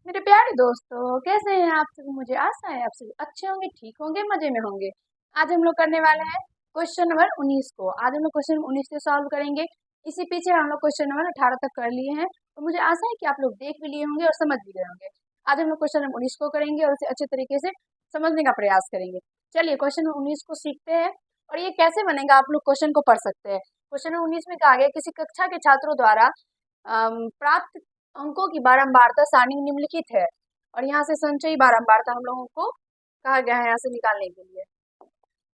मेरे प्यारे दोस्तों, कैसे हैं आप सभी। मुझे आशा है आप सभी अच्छे होंगे, ठीक होंगे, मजे में होंगे। आज हम लोग करने वाले हैं क्वेश्चन नंबर 19 को। आज हम लोग क्वेश्चन 19 से सॉल्व करेंगे। इसी पीछे हम लोग क्वेश्चन नंबर 18 तक कर लिए हैं, तो मुझे आशा है कि आप लोग देख भी लिए होंगे और समझ भी गए होंगे। आज हम लोग क्वेश्चन नंबर 19 को करेंगे और उसे अच्छे तरीके से समझने का प्रयास करेंगे। चलिए क्वेश्चन नंबर 19 को सीखते हैं। और ये कैसे बनेगा, आप लोग क्वेश्चन को पढ़ सकते हैं। क्वेश्चन नंबर 19 में कहा गया, किसी कक्षा के छात्रों द्वारा प्राप्त अंकों की बारंबारता सारणी निम्नलिखित है। और यहाँ से संचयी बारंबारता हम लोगों को कहा गया है यहाँ से निकालने के लिए।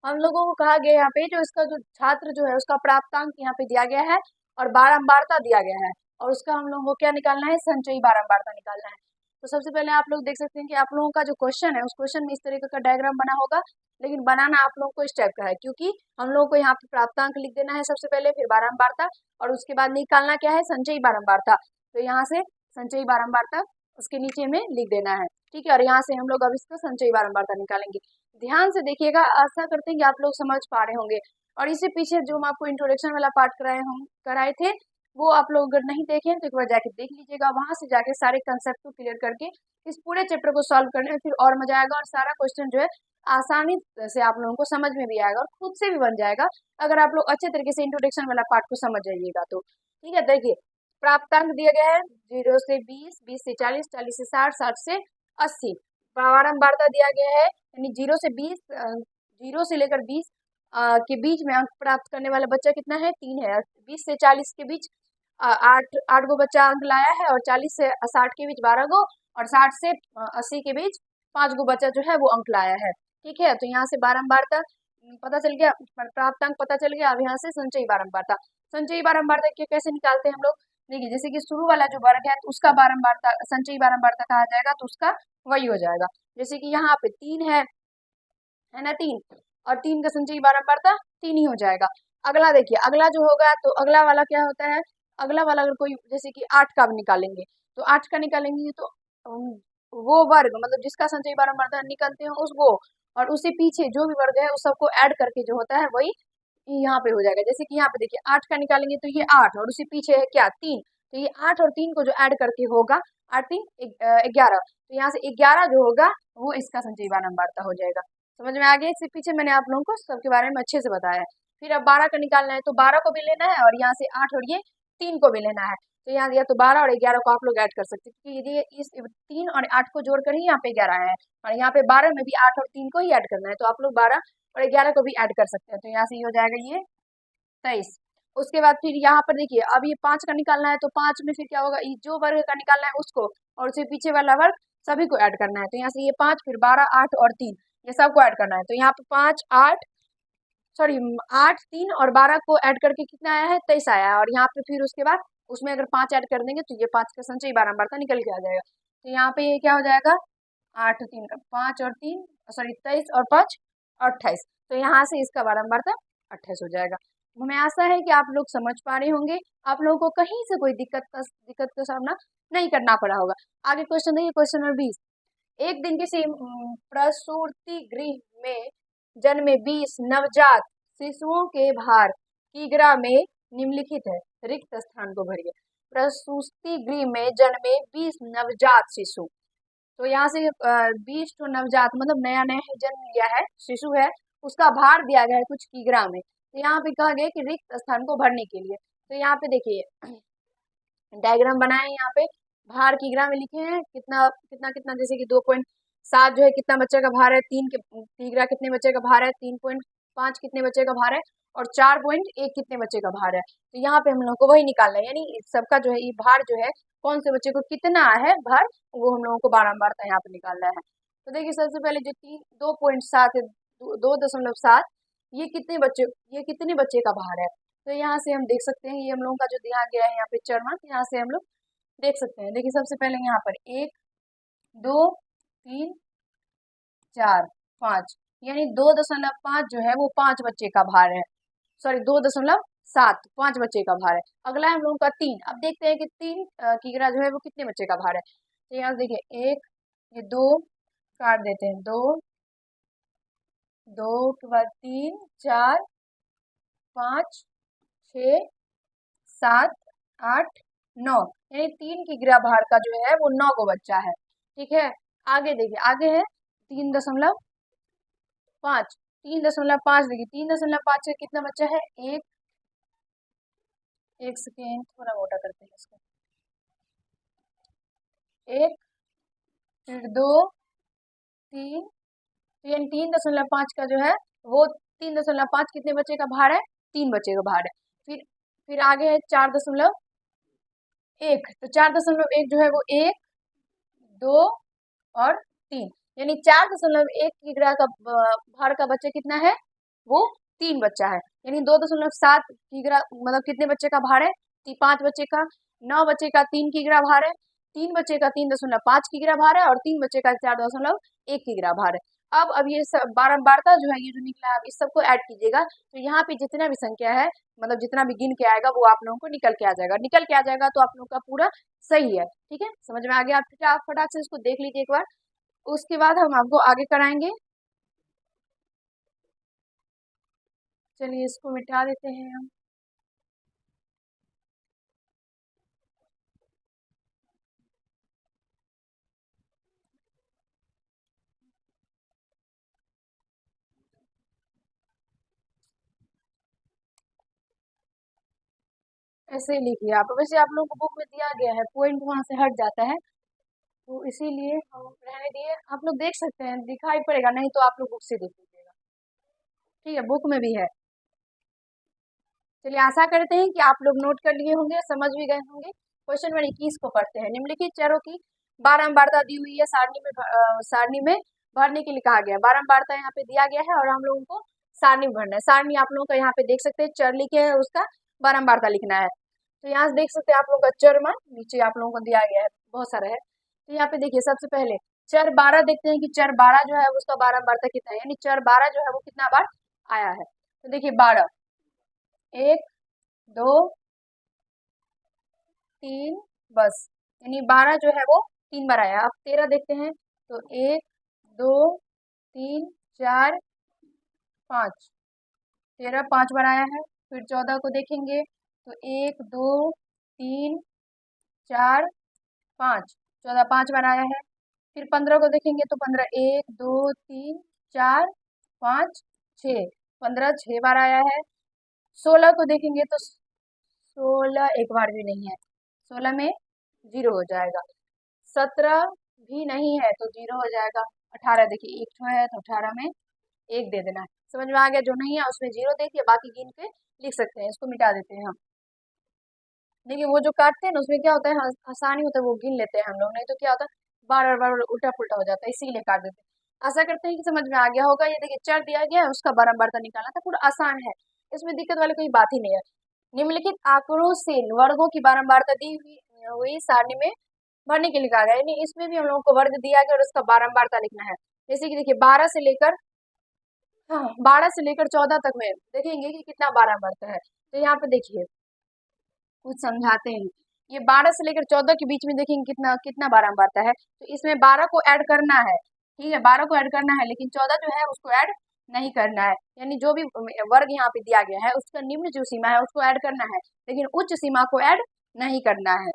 हम लोगों को कहा गया यहाँ पे जो इसका जो छात्र जो है उसका प्राप्तांक यहाँ पे दिया गया है और बारंबारता दिया गया है, और उसका हम लोगों को क्या निकालना है, संचयी बारंबारता निकालना है। तो सबसे पहले आप लोग देख सकते हैं कि आप लोगों का जो क्वेश्चन है उस क्वेश्चन में इस तरीके का डायग्राम बना होगा, लेकिन बनाना आप लोगों को इस टाइप का है, क्योंकि हम लोगों को यहाँ पे प्राप्तांक लिख देना है सबसे पहले, फिर बारंबारता, और उसके बाद निकालना क्या है, संचयी बारंबारता। तो यहाँ से संचयी बारंबारता उसके नीचे में लिख देना है, ठीक है। और यहाँ से हम लोग अब इसका संचयी बारंबारता निकालेंगे। ध्यान से देखिएगा, आशा करते हैं कि आप लोग समझ पा रहे होंगे। और इससे पीछे जो हम आपको इंट्रोडक्शन वाला पार्ट कराए थे, वो आप लोग अगर नहीं देखे तो एक बार जाके देख लीजिएगा। वहां से जाके सारे कंसेप्ट को क्लियर करके इस पूरे चैप्टर को सॉल्व करने में फिर और मजा आएगा, और सारा क्वेश्चन जो है आसानी से आप लोगों को समझ में भी आएगा और खुद से भी बन जाएगा, अगर आप लोग अच्छे तरीके से इंट्रोडक्शन वाला पार्ट को समझ जाइएगा तो। ठीक है, देखिए प्राप्तांक दिया गया है 0 से 20, 20 से 40, 40 से 60, 60 से 80। बारंबारता दिया गया है, यानी 0 से 20, 0 से लेकर 20 के बीच में अंक प्राप्त करने वाला बच्चा कितना है, 3 है। 20 से 40 के बीच आठ आठ गो बच्चा अंक लाया है, और 40 से 60 के बीच 12 गो, और 60 से 80 के बीच 5 गो बच्चा जो है वो अंक लाया है। ठीक है, तो यहाँ से बारंबारता पता चल गया, प्राप्तांक पता चल गया। अब यहाँ से संचयी बारंबारता, संचयी बारंबारता के कैसे निकालते हैं हम लोग, देखिए जैसे कि शुरू वाला जो वर्ग है तो उसका बारंबारता संचयी बारंबारता कहा जाएगा, तो उसका वही हो जाएगा। जैसे कि यहाँ पे 3 है ना, 3, और 3 का संचयी बारंबारता 3 ही हो जाएगा। अगला देखिए, अगला जो होगा तो अगला वाला क्या होता है, अगला वाला अगर कोई जैसे कि 8 का निकालेंगे, तो 8 का निकालेंगे तो वो वर्ग मतलब जिसका संचयी बारंबारता निकलते हैं उस वो, और उससे पीछे जो भी वर्ग है उस सबको ऐड करके जो होता है वही यहाँ पे हो जाएगा। जैसे कि यहाँ पे देखिए 8 का निकालेंगे तो ये 8, और उसी पीछे है क्या, 3, तो ये 8 और 3 को जो ऐड करके होगा 8 3 11, तो यहाँ से 11 जो होगा वो इसका संचयी बारंबारता हो जाएगा। समझ में आ गया, इससे पीछे मैंने आप लोगों को सबके बारे में अच्छे से बताया है। फिर अब 12 का निकालना है, तो 12 को भी लेना है, और यहाँ से 8 और ये 3 को भी लेना है। तो यहाँ दिया तो 12 और 11 को आप लोग ऐड कर सकते हैं, क्योंकि यदि इस 3 और 8 को जोड़कर ही यहाँ पे 11 है, और यहाँ पे 12 में भी 8 और 3 को ही ऐड करना है, तो आप लोग 12 और 11 को भी ऐड कर सकते हैं। तो यहाँ से ये हो जाएगा ये 23। उसके बाद फिर यहाँ पर देखिए, अब ये 5 का निकालना है, तो 5 में फिर क्या होगा, ये जो वर्ग का निकालना है उसको, और उसके पीछे वाला वर्ग सभी को ऐड करना है। तो यहाँ से ये 5, फिर 12, 8 और 3, ये सबको ऐड करना है। तो यहाँ पे 5 8 सॉरी 8 3 और 12 को ऐड करके कितना आया है, 23 आया है। और यहाँ पे फिर उसके बाद उसमें अगर 5 ऐड कर देंगे तो ये 5 का संचयी बारंबारता निकल के आ जाएगा। तो यहाँ पे ये क्या हो जाएगा, 8 3 5 और 3 सॉरी 23 और 5 28। तो यहाँ से इसका बारंबारता 28 हो जाएगा। हमें आशा है कि आप लोग समझ पा रहे होंगे, आप लोगों को कहीं से कोई दिक्कत का सामना नहीं करना पड़ा होगा। आगे क्वेश्चन देखिए, क्वेश्चन नंबर 20। एक दिन किसी प्रसूति गृह में जन्मे 20 नवजात शिशुओं के भार किग्रा में निम्नलिखित है, रिक्त स्थान को भरिए। प्रसूति गृह में जन्मे 20 नवजात शिशु, तो यहाँ से 20 तो नवजात मतलब नया नया ही जन्म लिया है शिशु है, उसका भार दिया गया है कुछ किग्रा में। तो यहाँ पे कहा गया कि रिक्त स्थान को भरने के लिए। तो यहाँ पे देखिए डायग्राम बनाए यहाँ पे, भार किग्रा में लिखे हैं कितना कितना कितना, जैसे कि 2.7 जो है कितना बच्चे का भार है, 3 के किग्रा कितने बच्चे का भार है, 3.5 कितने बच्चे का भार है, और 4.1 कितने बच्चे का भार है। तो यहाँ पे हम लोग को वही निकालना है, यानी सबका जो है ये भार जो है कौन से बच्चे को कितना है भार, वो हम लोगों को बारंबारता यहाँ पे निकालना है। तो देखिए सबसे पहले जो 2.7 है, 2.7, ये कितने बच्चे का भार है। तो यहाँ से हम देख सकते हैं, ये हम लोगों का जो दिया गया है यहाँ पे चरमा, यहाँ से हम लोग देख सकते हैं। देखिए सबसे पहले यहाँ पर 1 2 3 4 5, यानी 2.5 जो है वो 5 बच्चे का भार है, सॉरी 2.7 5 बच्चे का भार है। अगला है हम लोगों का 3। अब देखते हैं कि 3 किग्रा जो है वो कितने बच्चे का भार है। तो यहाँ से देखिए 1 ये 2 काट देते हैं, 2 2 के बाद 3 4 5 6 7 8 9, यानी 3 किग्रा भार का जो है वो 9 गो बच्चा है। ठीक है, आगे देखिए, आगे है 3.5, 3.5 देखिए, 3.5 से कितना बच्चा है, एक, एक सेकेंड थोड़ा मोटा करते हैं इसको, एक, फिर दो, तीन, तो यानी 3.5 का जो है वो 3.5 कितने बच्चे का भार है, 3 बच्चे का भार है। फिर आगे है 4.1, तो 4.1 जो है वो 1, 2 और 3, यानी 4.1 किग्रा का भार का बच्चा कितना है, वो 3 बच्चा है। यानी 2.7 किग्रा मतलब कितने बच्चे का भार है, 5 बच्चे का, 9 बच्चे का 3 किग्रा भार है, 3 बच्चे का 3.5 किग्रा भार है, और 3 बच्चे का 4.1 किग्रा भार है। अब ये सब बारंबारता जो है, ये जो निकला है, अब इस सबको ऐड कीजिएगा, तो यहाँ पे जितना भी संख्या है, मतलब जितना भी गिन के आएगा वो आप लोगों को निकल के आ जाएगा, निकल के आ जाएगा तो आप लोगों का पूरा सही है। ठीक है, समझ में आ गया? आप फटाक से इसको देख लीजिए एक बार, उसके बाद हम आपको आगे कराएंगे। चलिए इसको मिटा देते हैं हम। ऐसे ही लिखिए आप, वैसे आप लोगों को बुक में दिया गया है, पॉइंट वहां से हट जाता है, तो इसीलिए हम रहने दिए, आप लोग देख सकते हैं, दिखाई पड़ेगा, नहीं तो आप लोग बुक से देख लीजिएगा। ठीक है, बुक में भी है। चलिए आशा करते हैं कि आप लोग नोट कर लिए होंगे, समझ भी गए होंगे। क्वेश्चन नंबर 21 को पढ़ते हैं। निम्नलिखित चरों की बारंबारता दी हुई है, सारणी में भरने के लिए कहा गया है। बारंबारता यहाँ पे दिया गया है और हम लोगों को सारणी में भरना है। सारणी आप लोगों का यहाँ पे देख सकते हैं, चर लिखे है, उसका बारंबारता लिखना है। तो यहाँ से देख सकते हैं आप लोग का चर मान नीचे आप लोगों को दिया गया है, बहुत सारा है। तो यहाँ पे देखिए, सबसे पहले चर 12 देखते हैं कि चर 12 जो है उसका बारंबारता कितना है, यानी चर 12 जो है वो कितना बार आया है। तो देखिए 12, 1, 2, 3, बस, यानी 12 जो है वो 3 बार आया। अब 13 देखते हैं, तो 1, 2, 3, 4, 5, 13 5 बार आया है। फिर 14 को देखेंगे, तो 1, 2, 3, 4, 5, 14 5 बार आया है। फिर 15 को देखेंगे, तो 15 1, 2, 3, 4, 5, 6, 15 6 बार आया है। 16 को देखेंगे, तो 16 एक बार भी नहीं है, 16 में 0 हो जाएगा। 17 भी नहीं है तो 0 हो जाएगा। 18 देखिए, एक ठो है तो 18 में 1 दे देना है। समझ में आ गया? जो नहीं है उसमें 0 देखिए, बाकी गिन के लिख सकते हैं। इसको मिटा देते हैं हम। देखिए वो जो काटते हैं ना, उसमें क्या होता है, आसानी होता है, वो गिन लेते हैं हम लोग, नहीं तो क्या होता है, बार बार उल्टा पुल्टा हो जाता है, इसीलिए काट देते हैं। आशा करते हैं कि समझ में आ गया होगा। ये देखिए चर दिया गया है, उसका बारंबारता निकालना था, पूरा आसान है, इसमें दिक्कत वाली कोई बात ही नहीं है। निम्नलिखित आंकड़ों से वर्गों की बारंबारता दी हुई सारणी में भरने के लिए कहा गया है। यानी इसमें भी हम लोगों को वर्ग दिया गया और उसका बारंबारता लिखना है। जैसे कि देखिए 12 से लेकर, हाँ 12 से लेकर 14 तक में देखेंगे कि कितना बारंबारता है। तो यहाँ पे देखिए कुछ समझाते हैं। ये 12 से लेकर 14 के बीच में देखेंगे कितना कितना बारंबारता है। तो इसमें 12 को ऐड करना है, ठीक है, 12 को ऐड करना है, लेकिन 14 जो है उसको ऐड नहीं करना है। यानी जो भी वर्ग यहाँ पे दिया गया है उसका निम्न जो सीमा है उसको ऐड करना है, लेकिन उच्च सीमा को ऐड नहीं करना है।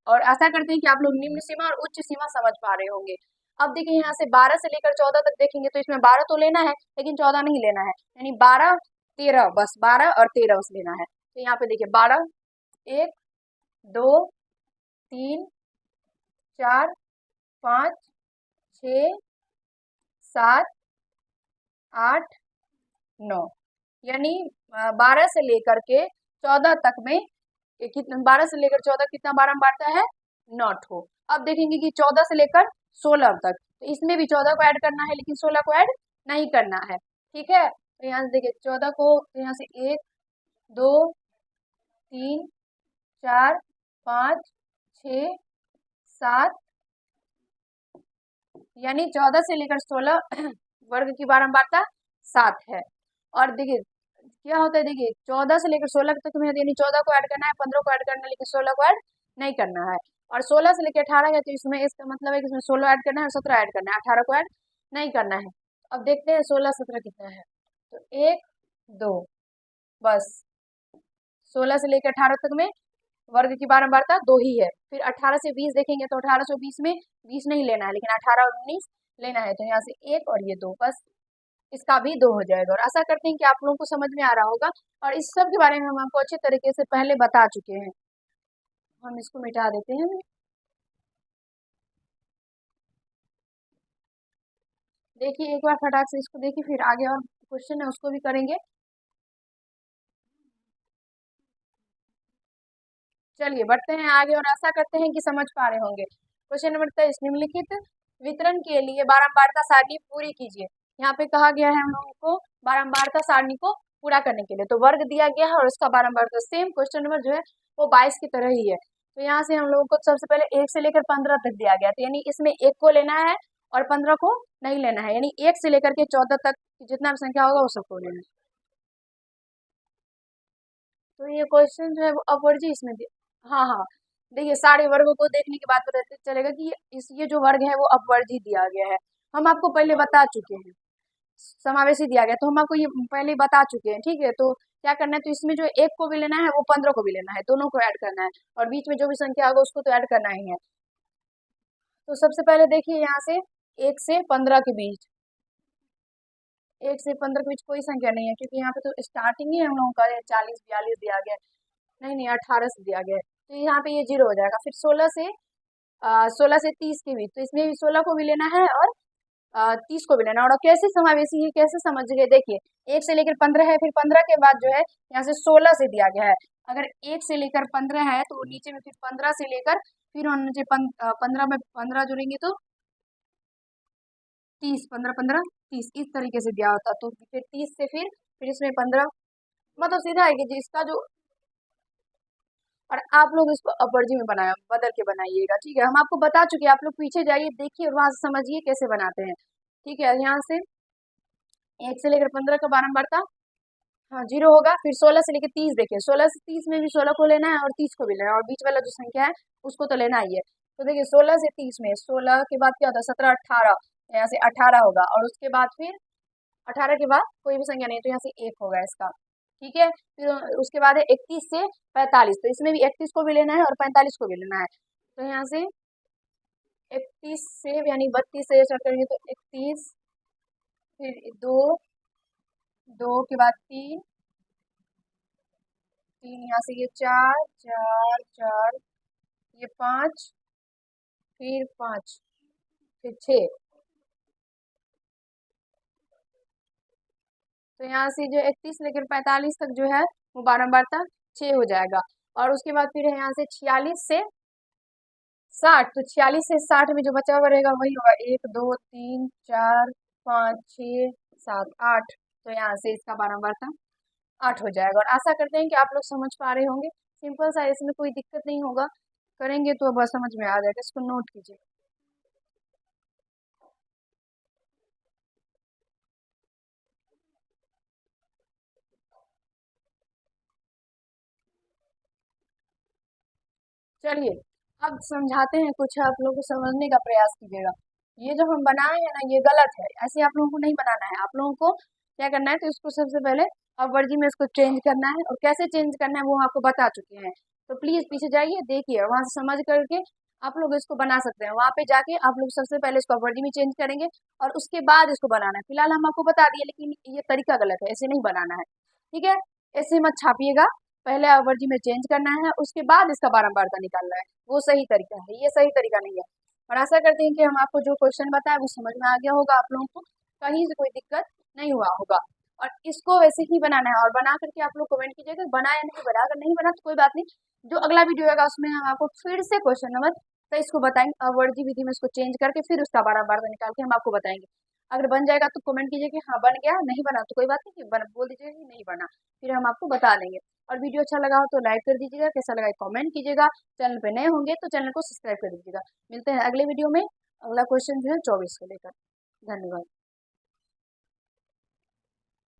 और आशा करते हैं कि आप लोग निम्न सीमा और उच्च सीमा समझ पा रहे होंगे। अब देखिए यहाँ से 12 से लेकर 14 तक देखेंगे, तो इसमें 12 तो लेना है लेकिन 14 नहीं लेना है, यानी 12 13, बस 12 और 13 बस लेना है। तो यहाँ पे देखिए 12, 1, 2, 3, 4, 5, 6, 7, 8, 9, यानी 12 से लेकर के 14 तक में कितना, 12 से लेकर 14 कितना बारंबारता है, 9 ठो। अब देखेंगे कि 14 से लेकर 16 तक, तो इसमें भी 14 को ऐड करना है लेकिन 16 को ऐड नहीं करना है। ठीक है, तो यहाँ से देखिए 14 को, तो यहाँ से 1, 2, 3, 4, 5, 6, 7, यानी 14 से लेकर 16 वर्ग की बारंबारता 7 है। और देखिए क्या होता है, देखिए 14 से लेकर 16 तक में, यानी 14 को ऐड करना है, 15 को ऐड करना है, लेकिन 16 को ऐड नहीं करना है। और 16 से लेकर 18 है, तो इसमें इसका मतलब है कि इसमें 16 ऐड करना है और 17 ऐड करना है, 18 को ऐड नहीं करना है। अब देखते हैं 16 17 कितना है, तो 1, 2, बस 16 से लेकर 18 तक में वर्ग की बारंबारता 2 ही है। फिर 18 से 20 देखेंगे तो 18 से 20 में 20 नहीं लेना है, लेकिन 18 और 19 लेना है। तो यहाँ से 1 और ये 2, बस इसका भी 2 हो जाएगा। और आशा करते हैं कि आप लोगों को समझ में आ रहा होगा, और इस सब के बारे में हम आपको अच्छे तरीके से पहले बता चुके हैं। हम इसको मिटा देते हैं। देखिए एक बार फटाक से इसको देखिए, फिर आगे और क्वेश्चन है उसको भी करेंगे। चलिए बढ़ते हैं आगे, और आशा करते हैं कि समझ पा रहे होंगे। क्वेश्चन नंबर 23, निम्नलिखित वितरण के लिए बारंबारता सारणी पूरी कीजिए। यहाँ पे कहा गया है हम लोगों को बारंबारता सारणी को पूरा करने के लिए, तो वर्ग दिया गया है और उसका बारंबारता सेम क्वेश्चन नंबर जो है वो 22 की तरह ही है। तो यहाँ से हम लोगों को सबसे पहले 1 से लेकर 15 तक दिया गया, तो यानी इसमें 1 को लेना है और 15 को नहीं लेना है, यानी 1 से लेकर के 14 तक जितना भी संख्या होगा वो सबको लेना है। तो ये क्वेश्चन जो है वो अपवर्जी इसमें हाँ हाँ, देखिए सारे वर्गों को देखने के बाद पता चलेगा कि ये जो वर्ग है वो अपवर्जी दिया गया है। हम आपको पहले बता चुके हैं, समावेशी दिया गया तो हम आपको ये पहले ही बता चुके हैं, ठीक है। तो क्या करना है, तो इसमें जो 1 को भी लेना है वो 15 को भी लेना है, दोनों को ऐड करना है, और बीच में जो भी संख्या होगा उसको तो ऐड करना ही है। तो सबसे पहले देखिए यहाँ से 1 से 15 के बीच, 1 से 15 के बीच कोई संख्या नहीं है, क्योंकि यहाँ पे तो स्टार्टिंग ही हम लोगों का 40 42 दिया गया है, नहीं नहीं 18 से दिया गया है, तो यहाँ पे ये 0 हो जाएगा। फिर 16 से 30 के बीच, तो इसमें भी 16 को भी लेना है और 30 को भी लेना है। और कैसे समावेशी है, कैसे समझ गए, देखिए 1 से लेकर 15 है, फिर 15 के बाद जो है यहाँ से 16 से दिया गया है। अगर 1 से लेकर 15 है तो नीचे में फिर 15 से लेकर फिर हम नीचे 15 में 15 जोड़ेंगे तो 30, 15 15 30 इस तरीके से दिया होता। तो फिर 30 से फिर इसमें 15, मतलब सीधा है कि जिसका जो, और आप लोग इसको अपवर्जी में बनाया बदल के बनाइएगा, ठीक है। हम आपको बता चुके हैं, आप लोग पीछे जाइए देखिए और वहां से समझिए कैसे बनाते हैं, ठीक है। यहाँ से 1 से लेकर 15 का बारंबारता हाँ 0 होगा। फिर 16 से लेकर 30 देखिए, 16 से 30 में भी 16 को लेना है और 30 को भी लेना है, और बीच वाला जो संख्या है उसको तो लेना ही है। तो देखिए 16 से 30 में 16 के बाद क्या होता है, 17 18, यहाँ से 18 होगा, और उसके बाद फिर 18 के बाद कोई भी संख्या नहीं, तो यहाँ से 1 होगा इसका, ठीक है। फिर उसके बाद है 31 से 45, तो इसमें भी 31 को भी लेना है और 45 को भी लेना है। तो यहाँ से 31 से यानी 32 से स्टार्ट करेंगे तो 31, फिर 2, 2 के बाद 3, 3 यहाँ से ये 4 4 4, ये 5, फिर 5, फिर 6, तो यहाँ से जो 31 लेकर 45 तक जो है वो बारंबारता 6 हो जाएगा। और उसके बाद फिर है यहाँ से 46 से 60, तो 46 से 60 में जो बचा हुआ रहेगा वही होगा 1 2 3 4 5 6 7 8, तो यहाँ से इसका बारंबारता 8 हो जाएगा। और आशा करते हैं कि आप लोग समझ पा रहे होंगे, सिंपल सा, इसमें कोई दिक्कत नहीं होगा, करेंगे तो बस समझ में आ जाएगा। इसको नोट कीजिए। चलिए अब समझाते हैं कुछ, आप लोगों को समझने का प्रयास कीजिएगा। ये जो हम बनाए हैं ना ये गलत है, ऐसे आप लोगों को नहीं बनाना है। आप लोगों को क्या करना है, तो इसको सबसे पहले अपवर्जी में इसको चेंज करना है, और कैसे चेंज करना है वो हम आपको बता चुके हैं। तो प्लीज पीछे जाइए देखिए, वहां से समझ करके आप लोग इसको बना सकते हैं। वहां पे जाके आप लोग सबसे पहले इसको अपवर्जी में चेंज करेंगे और उसके बाद इसको बनाना है। फिलहाल हम आपको बता दिए, लेकिन ये तरीका गलत है, ऐसे नहीं बनाना है, ठीक है। ऐसे मत छापिएगा, पहले आवृत्ति में चेंज करना है उसके बाद इसका बारंबारता निकालना है, वो सही तरीका है, ये सही तरीका नहीं है। और आशा करते हैं कि हम आपको जो क्वेश्चन बताया वो समझ में आ गया होगा, आप लोगों को कहीं से कोई दिक्कत नहीं हुआ होगा। और इसको वैसे ही बनाना है, और बना करके आप लोग कमेंट कीजिएगा बना या नहीं बना। अगर नहीं बना तो कोई बात नहीं, जो अगला वीडियो होगा उसमें हम आपको फिर से क्वेश्चन नंबर 23 को बताएंगे, अवर्जी विधि में इसको चेंज करके फिर उसका बारंबारता निकाल के हम आपको बताएंगे। अगर बन जाएगा तो कमेंट कीजिए कि हाँ बन गया, नहीं बना तो कोई बात नहीं, बोल दीजिए कि नहीं बना, फिर हम आपको बता देंगे। और वीडियो अच्छा लगा हो तो लाइक कर दीजिएगा, कैसा लगा कमेंट कीजिएगा, चैनल पे नए होंगे तो चैनल को सब्सक्राइब कर दीजिएगा। मिलते हैं अगले वीडियो में, अगला क्वेश्चन जो है 24 को लेकर। धन्यवाद।